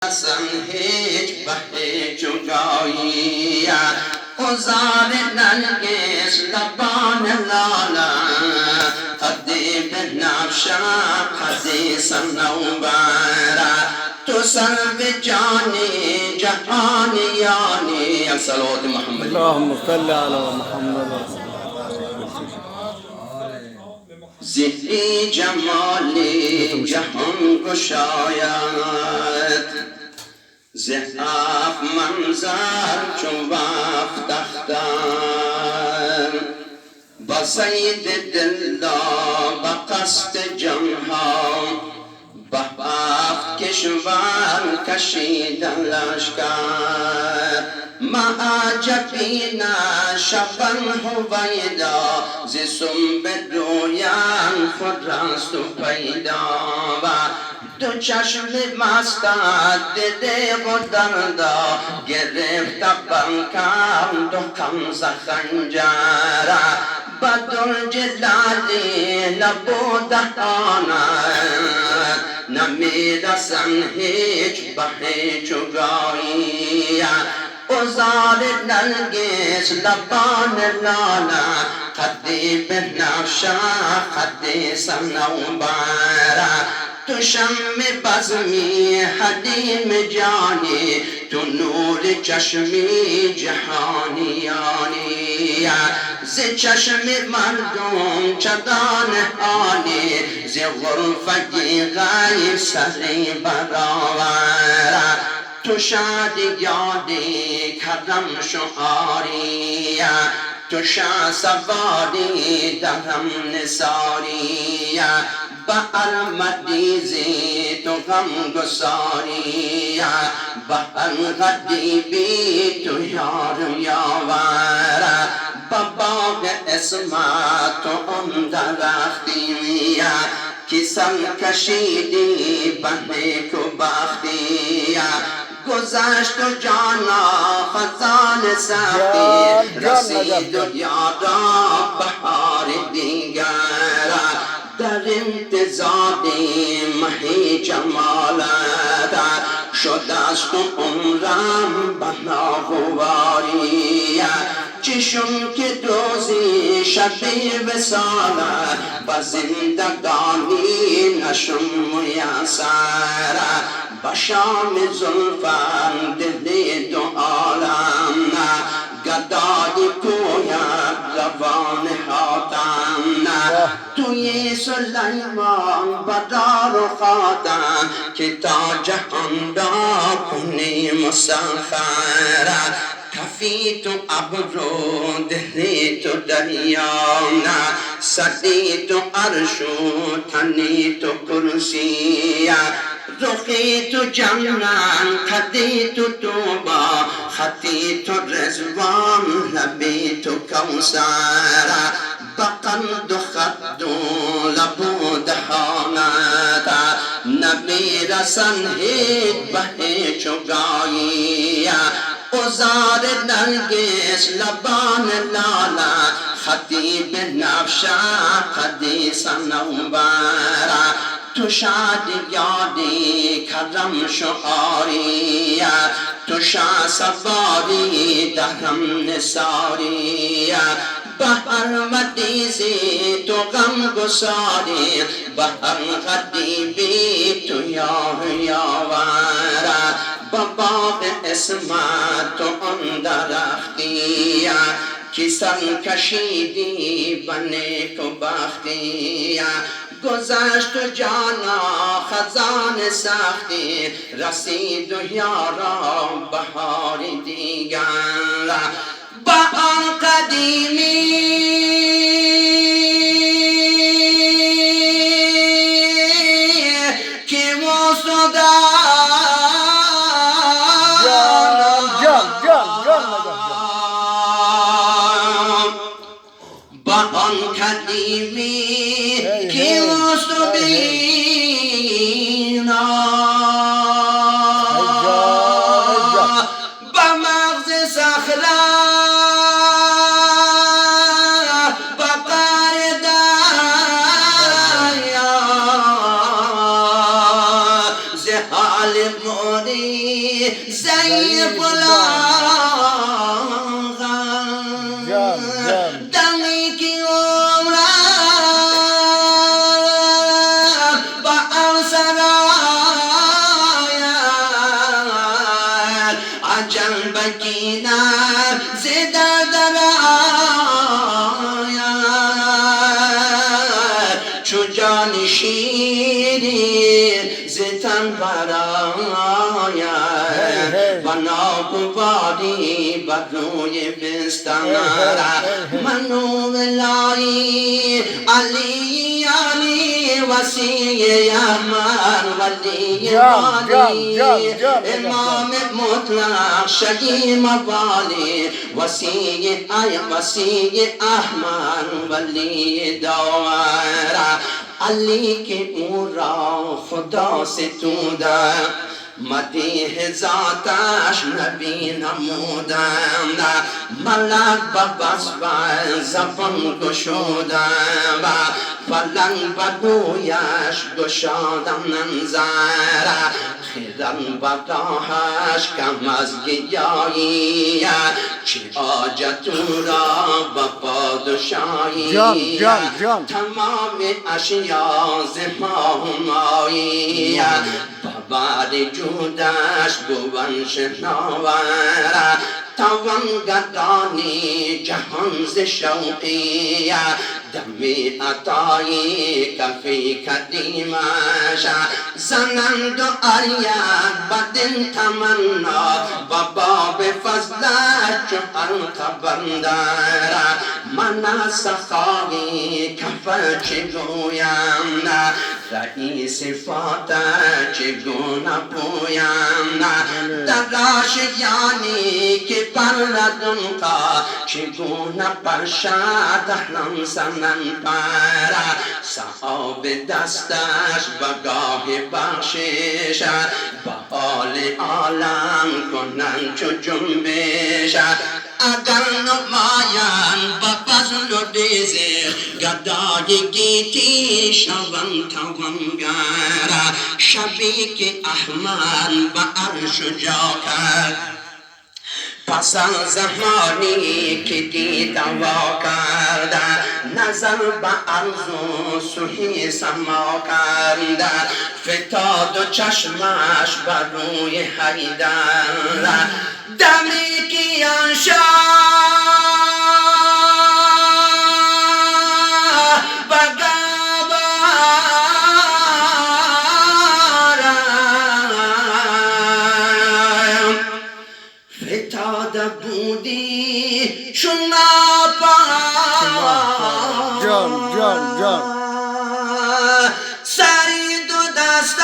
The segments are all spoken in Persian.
اصلا هیچ به جدایی گذار نرگس لبان لالا قدی به نفشم قدی سنوبرا تو سلب جانی جهانیانی الصلاة محمد اللهم صل على محمد. زهی جمالی جهان گشاید زهاف منظر چون وقت اختر با سید دلا با قصد جمها با هفت کشور کشیدن لشکر معجبین شبن هویدا ز سنب رویان خود راست و پیدا و دو چشم مستت دیده و دردا گرفت بنکم دو قمز خنجر بدر جلالی لبو دهانت نمیرسن هیچ به هیچ گایی گذار نرگس لبان لالا قدی به نفشه قدی سنوبرا تو شم بزمی حدیم جانی تو نور چشمی جهانیانی ز چشم مردم چدان آنی ز غرفتی غیب سری برآورا تو شادی یادی کرم شعاری تو شاه سواری درم نثاری با ارمدیزی تو غم گساری با غدیبی تو یار یاور با باغ اسمت تو اون درختی کی سر کشیدی بنده کو بختی گذشت و جانا خزان سختی رسید و یارا بهار دیگر در انتظار مهی جمالت شده است و عمرم بناغواری چشم که دوزی شبی وصالت و زندگانی نشم میسر با شام زلفن دل دو عالم گدای کویم روان حاتم توی سلیمان بدار و خاتم که تا جهان را کنی مسخر کفی تو ابرو دلی تو دریا سدی تو عرش و تنی تو کرسی رخی تو جنان قدی تو توبا خطی تو رزوان لبی تو کوثر بقند و خد و لبو دهانت نمیرسن هیچ به هیچ گایی گذار نرگس لبان لالا خطی به نفشه قدی سنوبرا تو شادی یادی کرم شعاری تو شاه سواری درم نثاری بهر مدیزی تو غم گساری بهر غدیبی تو یار یاور با باغ اسمت تو آن درختی کی سر کشیدی بنه کو بختی گذشت و جانا خزان سختی رسید و یارا بهاری دیگر با آن قدیمی که موسودا با آن قدیمی که مستبینا با مغز صخره ضعیف جان دمی کی عمرم با ارسراید عجل بگینم زده دراید چو جان شیرین زتن براید و ناگواری بر روی بستان منو ولایی علی وسیع احمد ولی والی امام مطلق شهی موالی وسیع احمد ولی داور علی که او را خدا ستوده مدیح ذاتش نبی نمودم ملک ببسب زبان گشودم فلک بدویش گشادم ننظر خیرم بداهش کم از گیایی چی آجت را با پادشاهی تمام اشیا زمامایی بر جودش بوان شناور توان گدانی جهان ز شوقی دمی عطایی کفی کدیمش زنند و اریاد بدن تمنا و باب فضلش چو حلق بندر من سخایی کفر چگویم رئیس فاتح چگونه پویم دراش یعنی که پردن کا چگونه پرشد احلم سنن پر صحاب دستش بگاه بخشش با حال عالم کنن چو جنبش اگر نماین با فضل و ریزه گدای گیتی شوان توانگر شبی که احمد با عرش جا کرد پس از زمانی که دید وا کرد نظر به عرض و سوی سما کرد فتاد و چشمش بر روی حیدر دمی که بودی چون جان سری دو دستش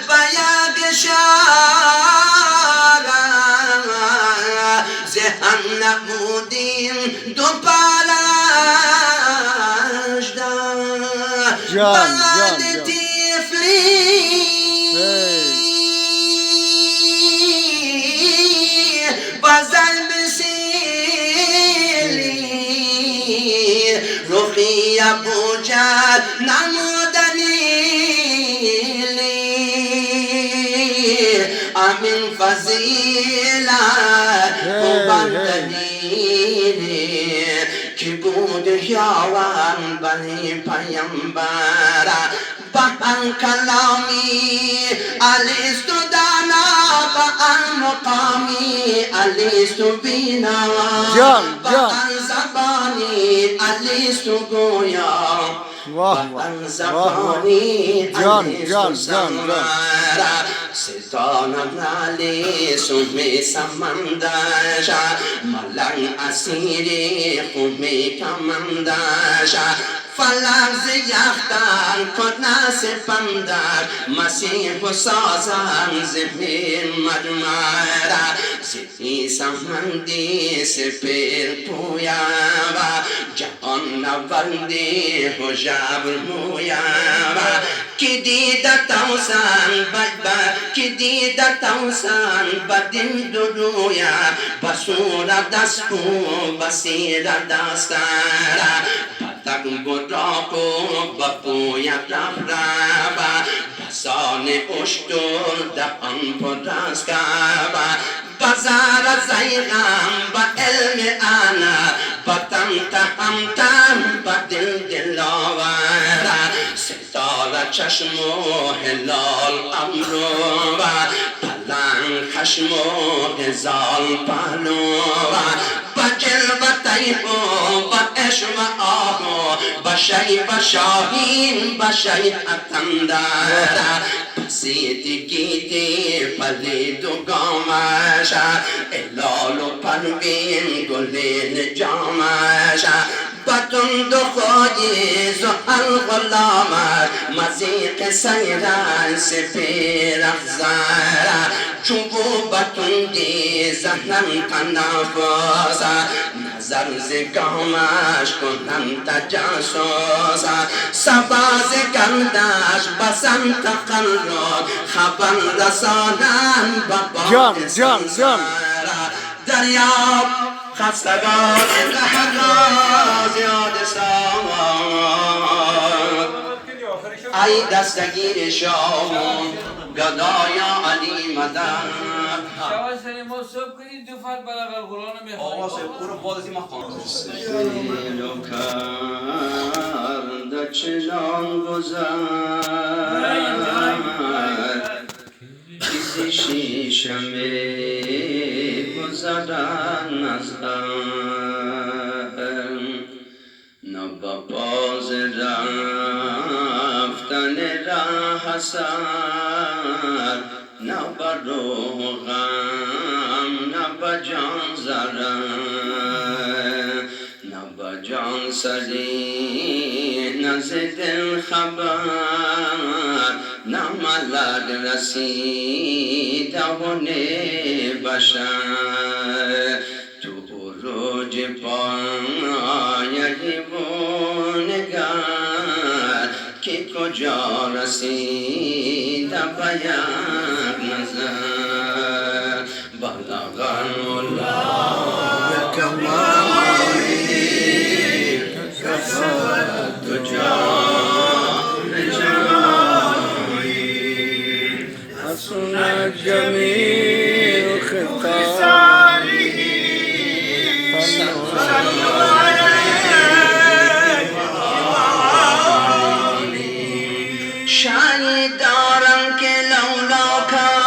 و یک شارش ذهن نمودیم دو پرش بلد تیفلی بزن بسیلی رخی ابو جهل نمودنیلی امین فضیلت بندنیلی که بود یاوان بنی پیمبر بحر کلامی علیستو دانا بحر مقامی علیستو بینا بحر زبانی علیستو گویا بحر زبانی علیستو سمرا ستانم علیستو می سمندش ملنگ اسیری خومی کمندش فلک ز یختن کنا سپندر مسیح و سازن زمین مجمر زی سمندی سپر پویا و جهان نوردی حجاب مویا کی دیده توسن کی دیده توسن بدین دنیا بصورت دستو بصیرت دستر تک براکو بپویا رفرابا لسان اشتر دهان پر از کعبه بزر زیغم و علم انا و تم و دل آوره ستاره چشم و هلال امرو و پلنگ خشم و غزال پهلو و جلوه طیب و عشق و آه و شیب شاهین و شیب اتندر پسیتی گیتی پلید و گامش الال و پروین گلین جامش بطند و خاجیز و حلق و لامر مزیق سیرن سپیر افزر چوبو بطندی زهنم تنفس نظر زگامش کنم تجاسس سباز کردش بسم تقرر خبر رسانم جان دریاب خستگان لحظا زیاد سواد ای دستگیر شام گدایا علی مدد شواز سری ما صبح کنید دو فر بلغ القرآن میخوانید آقا سب قرآن بازی مخوان سیلو کرد چنان گذر کسی شیشمه گذرن از نبا باز رفتن راه سر نبا روح غم نبا جان زرن نبا جان سری نزد خبر نملک رسید آونه بشر تو روج پای نگر که کجا رسید بیان نظر بلغ الله کمالی کسرت جان جمالی حسن جمیل خطاره صلوا علیه شاید دارم که لولا کن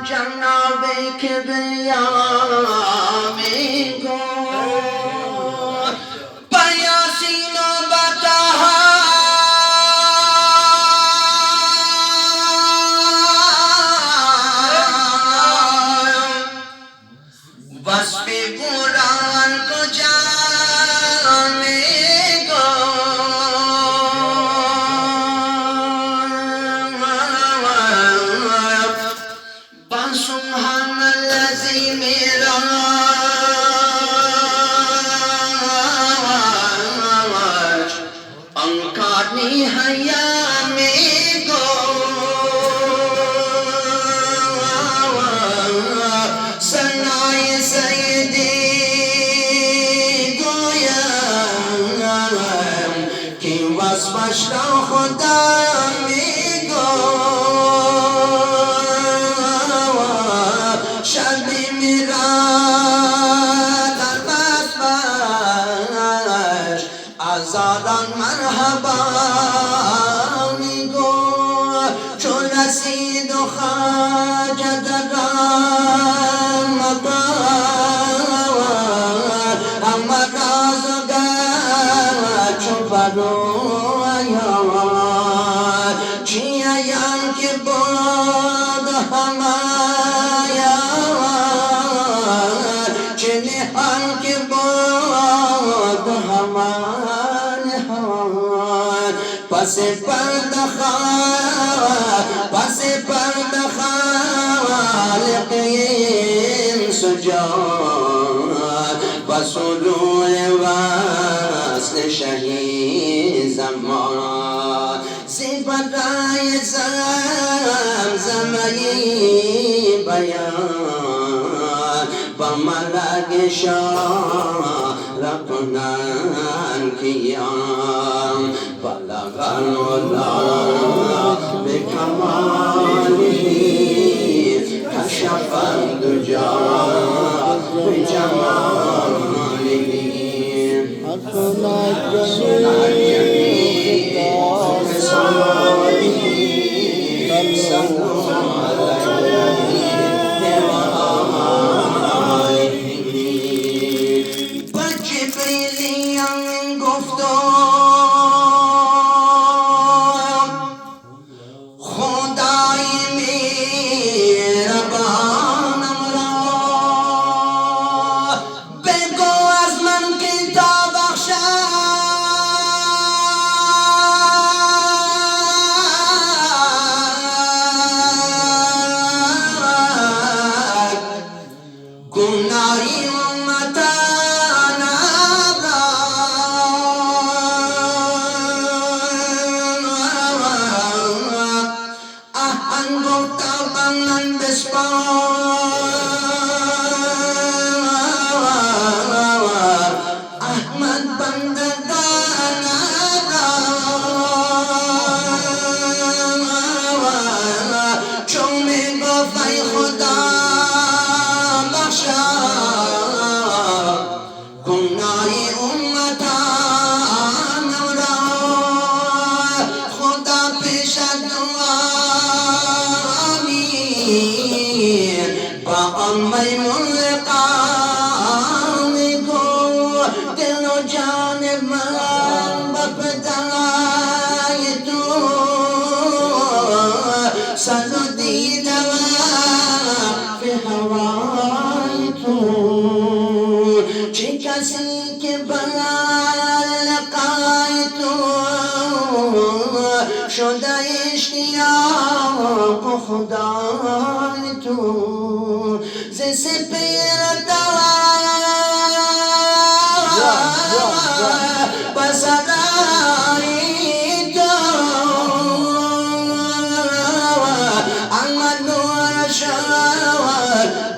جناب کبریا میگو بیاسین و بطاها وصف قرآن کجا میگو سبحان الذی میراج انکاری حیامی گو سنای سیدی گویم کی وصفش را خدا میگو شبی میراد در بسمش ازادان مرحبا میگو چون رسید و خواجه در مقام اما راز و گر چو برو ایان چی ایان که بود همه چنهان که بود همان پس پرده خالقین سجاد و سرور وصل شهید زمان صفتای زمزمهی بیان با ملک شاه ربنا القيام بلغ العلا بكماله كشف الدجى بجماله حسن الجميع خصاله صلوا عليه وآله بجبريل گفتم خدای مهربانم را بگو از من کتاب بخشد گناهی امتان ahang tabangan besar Ahmad Bandagan Chome gofai khuda baksha गुनाहे उम्मतान औरा खुदा पेशा दुआ आमीन बाअमल मुल्कान को दिलो जान मन बपदाए तू सनु दीदवा पे हवाए तू चिकसी के बलाल लकाए तू शुदा इश्तियाक खुदा तू जैसे पेरता बसराई तो अमन नूर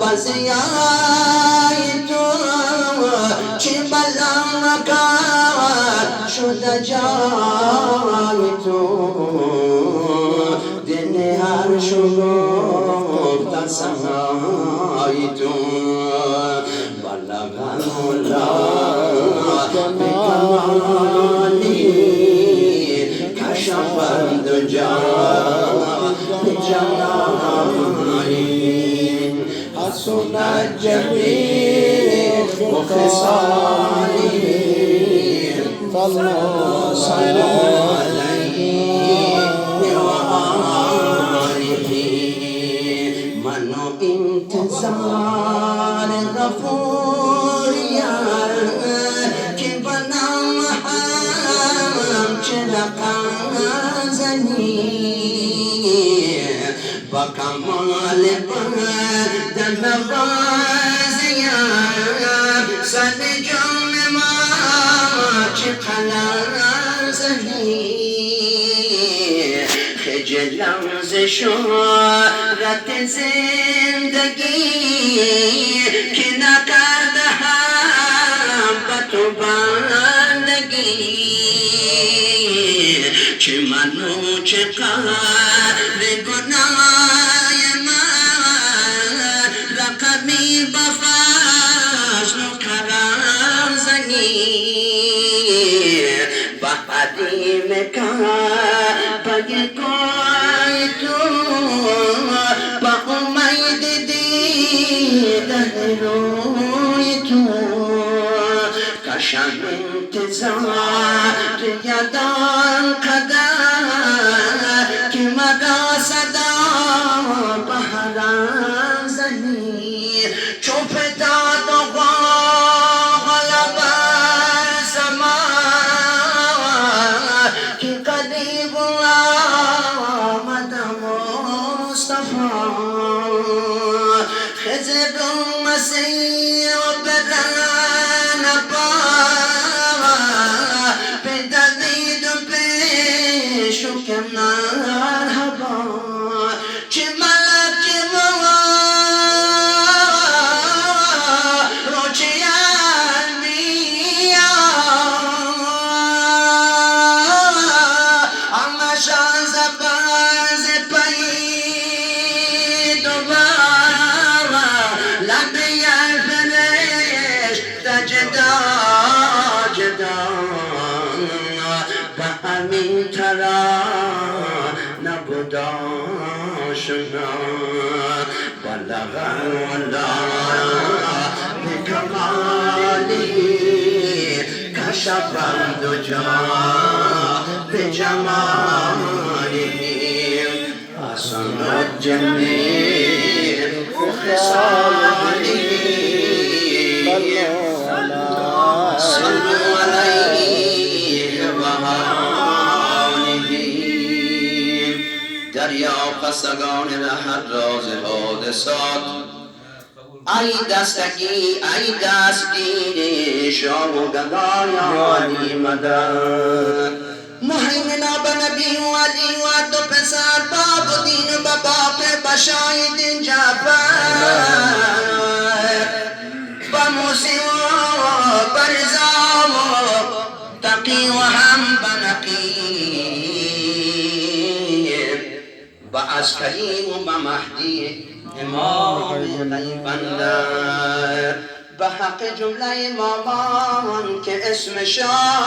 बसियाई तो चिबलाम का शुदा जाई तो दिन हर शुगर तसमाई तो बलगनुला बिकमाली कशफ दुजा बिजमाली حسن الجميع وخصاله صلوا عليه وآله من انتظار غفور يار كبنا محام چرقا زنين بكمال دنبازيا سنجم ما چخلا زنين خجلا ز شهرت زندگی که نکرده هم با تو بندگی چه منو چه قهر گناه من رقمی بفضل و کرم زنی بحدیم کار بگی کوی تو با امید دیدن روی تو کشم انتظار یادان قدر که مگا صدا بهران زنی چوب داد و غلب زمان که قریب آمد مصطفی خضر مسیح و برن با بدید و پیش و کنار هوا چه ملک مولا روچه علمی ترى نبود آشنا بلغ الله بكماله كشف الدجى بجماله حسن الجميل وخصاله صلوا عليه وآله دریا خستگان رهد راز حادثات ای دستگی ای دستگیر شام و گدایانی مدد مهیمنا به نبی و علی و دو پسر باب و دین و باباق بشاید جعفر و موسی و برزا و تقی و هم بنقیب و عسکری و مهدی امام غیبندر به حق جمله امامان که اسم شاه